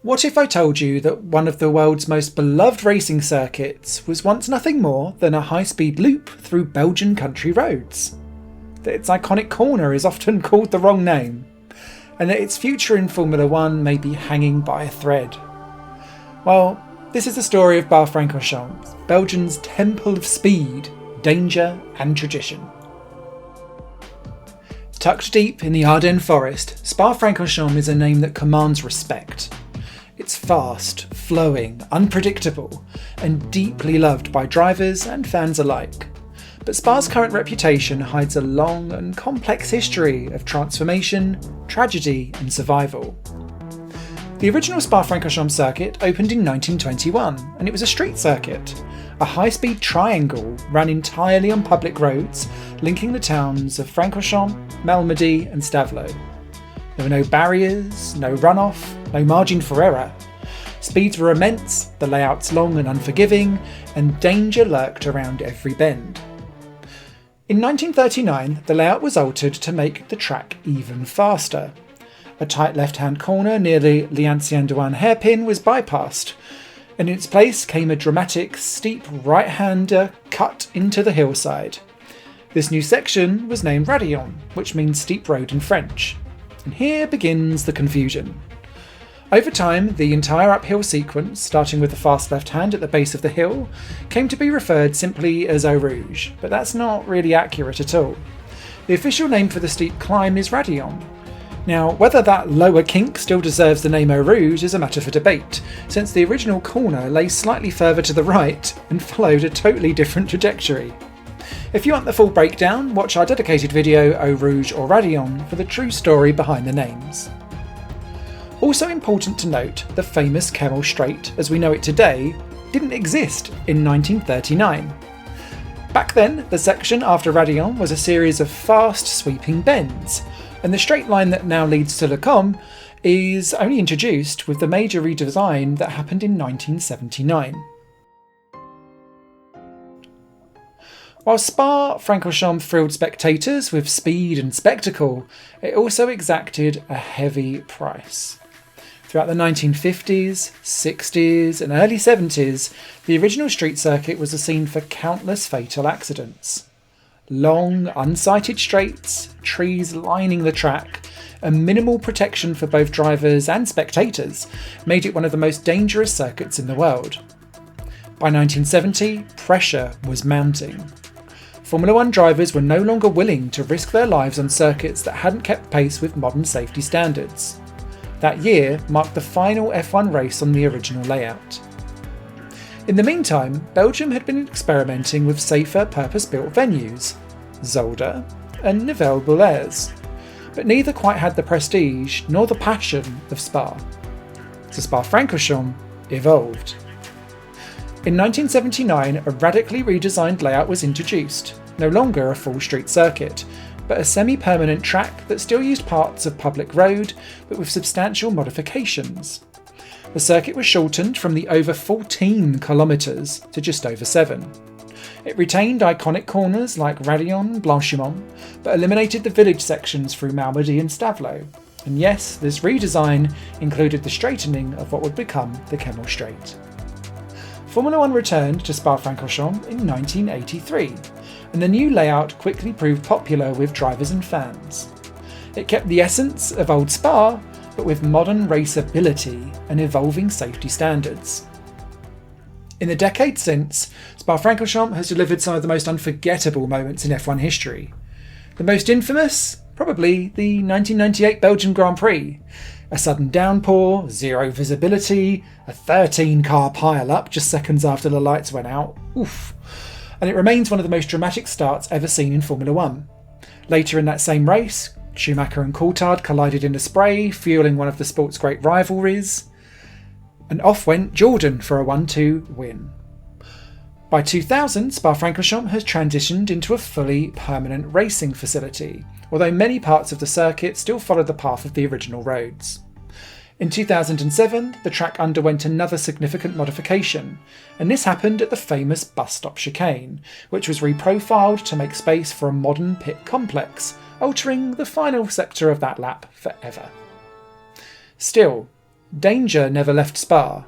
What if I told you that one of the world's most beloved racing circuits was once nothing more than a high-speed loop through Belgian country roads? That its iconic corner is often called the wrong name, and that its future in Formula 1 may be hanging by a thread? Well, this is the story of Spa-Francorchamps, Belgium's temple of speed, danger and tradition. Tucked deep in the Ardennes forest, Spa-Francorchamps is a name that commands respect. It's fast, flowing, unpredictable, and deeply loved by drivers and fans alike. But Spa's current reputation hides a long and complex history of transformation, tragedy, and survival. The original Spa-Francorchamps circuit opened in 1921, and it was a street circuit, a high-speed triangle run entirely on public roads, linking the towns of Francorchamps, Malmedy, and Stavelot. There were no barriers, no runoff, no margin for error. Speeds were immense, the layouts long and unforgiving, and danger lurked around every bend. In 1939, the layout was altered to make the track even faster. A tight left-hand corner near the L'Ancien Douane hairpin was bypassed, and in its place came a dramatic, steep right-hander cut into the hillside. This new section was named Raidillon, which means steep road in French. And here begins the confusion. Over time, the entire uphill sequence, starting with the fast left hand at the base of the hill, came to be referred simply as Eau Rouge, but that's not really accurate at all. The official name for the steep climb is Raidillon. Now, whether that lower kink still deserves the name Eau Rouge is a matter for debate, since the original corner lay slightly further to the right and followed a totally different trajectory. If you want the full breakdown, watch our dedicated video Eau Rouge or Raidillon for the true story behind the names. Also important to note, the famous Kemmel Straight, as we know it today, didn't exist in 1939. Back then, the section after Raidillon was a series of fast, sweeping bends, and the straight line that now leads to Le Combe is only introduced with the major redesign that happened in 1979. While Spa-Francorchamps thrilled spectators with speed and spectacle, it also exacted a heavy price. Throughout the 1950s, 60s and early 70s, the original street circuit was a scene for countless fatal accidents. Long, unsighted straights, trees lining the track, and minimal protection for both drivers and spectators made it one of the most dangerous circuits in the world. By 1970, pressure was mounting. Formula 1 drivers were no longer willing to risk their lives on circuits that hadn't kept pace with modern safety standards. That year marked the final F1 race on the original layout. In the meantime, Belgium had been experimenting with safer purpose-built venues, Zolder and Nivelles-Boulez, but neither quite had the prestige nor the passion of Spa. So Spa-Francorchamps evolved. In 1979, a radically redesigned layout was introduced, no longer a full street circuit, but a semi-permanent track that still used parts of public road, but with substantial modifications. The circuit was shortened from the over 14 kilometres to just over 7. It retained iconic corners like Raidillon and Blanchimont, but eliminated the village sections through Malmedy and Stavelot. And yes, this redesign included the straightening of what would become the Kemmel Straight. Formula 1 returned to Spa-Francorchamps in 1983, and the new layout quickly proved popular with drivers and fans. It kept the essence of old Spa, but with modern raceability and evolving safety standards. In the decades since, Spa-Francorchamps has delivered some of the most unforgettable moments in F1 history. The most infamous? Probably the 1998 Belgian Grand Prix. A sudden downpour, zero visibility, a 13-car pile-up just seconds after the lights went out. Oof. And it remains one of the most dramatic starts ever seen in Formula 1. Later in that same race, Schumacher and Coulthard collided in a spray, fueling one of the sport's great rivalries. And off went Jordan for a 1-2 win. By 2000, Spa-Francorchamps has transitioned into a fully permanent racing facility, although many parts of the circuit still follow the path of the original roads. In 2007, the track underwent another significant modification, and this happened at the famous bus stop chicane, which was reprofiled to make space for a modern pit complex, altering the final sector of that lap forever. Still, danger never left Spa,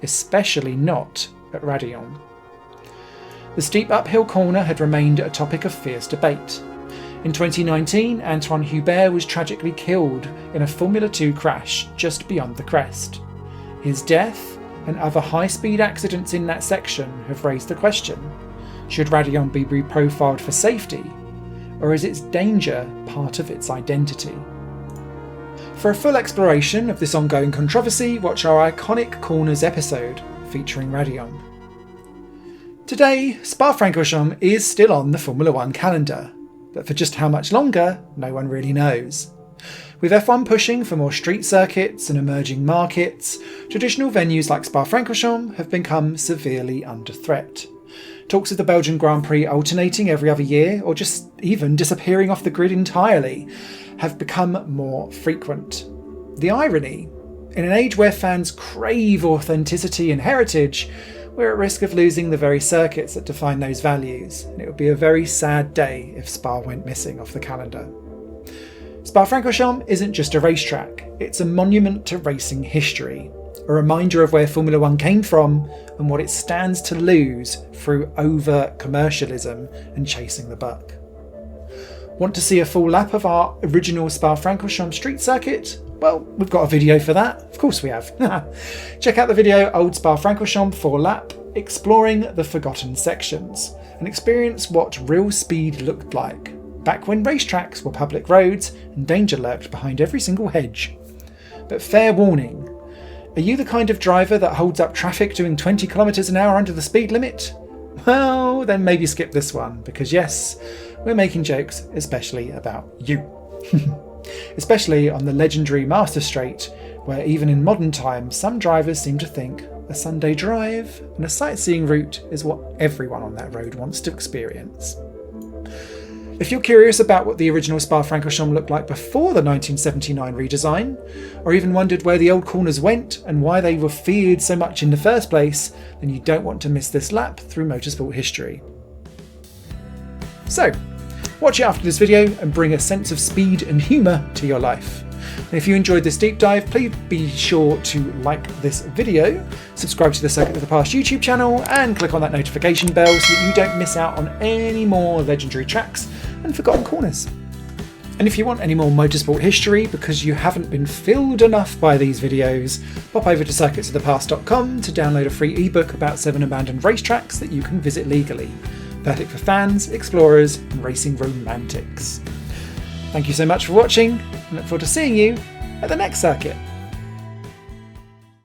especially not at Raidillon. The steep uphill corner had remained a topic of fierce debate. In 2019, Antoine Hubert was tragically killed in a Formula 2 crash just beyond the crest. His death and other high-speed accidents in that section have raised the question, should Raidillon be reprofiled for safety, or is its danger part of its identity? For a full exploration of this ongoing controversy, watch our Iconic Corners episode featuring Raidillon. Today, Spa-Francorchamps is still on the Formula 1 calendar, but for just how much longer, no one really knows. With F1 pushing for more street circuits and emerging markets, traditional venues like Spa-Francorchamps have become severely under threat. Talks of the Belgian Grand Prix alternating every other year, or just even disappearing off the grid entirely, have become more frequent. The irony, in an age where fans crave authenticity and heritage, we're at risk of losing the very circuits that define those values, and it would be a very sad day if Spa went missing off the calendar. Spa-Francorchamps isn't just a racetrack, it's a monument to racing history, a reminder of where Formula 1 came from and what it stands to lose through over-commercialism and chasing the buck. Want to see a full lap of our original Spa-Francorchamps street circuit? Well, we've got a video for that. Of course we have. Check out the video Old Spa-Francorchamps Full Lap, exploring the forgotten sections, and experience what real speed looked like, back when racetracks were public roads and danger lurked behind every single hedge. But fair warning, are you the kind of driver that holds up traffic doing 20 kilometers an hour under the speed limit? Well, then maybe skip this one, because yes, we're making jokes especially about you. Especially on the legendary Master Straight, where even in modern times some drivers seem to think a Sunday drive and a sightseeing route is what everyone on that road wants to experience. If you're curious about what the original Spa-Francorchamps looked like before the 1979 redesign, or even wondered where the old corners went and why they were feared so much in the first place, then you don't want to miss this lap through motorsport history. So, watch it after this video and bring a sense of speed and humour to your life. And if you enjoyed this deep dive, please be sure to like this video, subscribe to the Circuit of the Past YouTube channel, and click on that notification bell so that you don't miss out on any more legendary tracks and forgotten corners. And if you want any more motorsport history because you haven't been filled enough by these videos, pop over to circuitsofthepast.com to download a free ebook about 7 abandoned racetracks that you can visit legally. Perfect for fans, explorers, and racing romantics. Thank you so much for watching, and look forward to seeing you at the next circuit.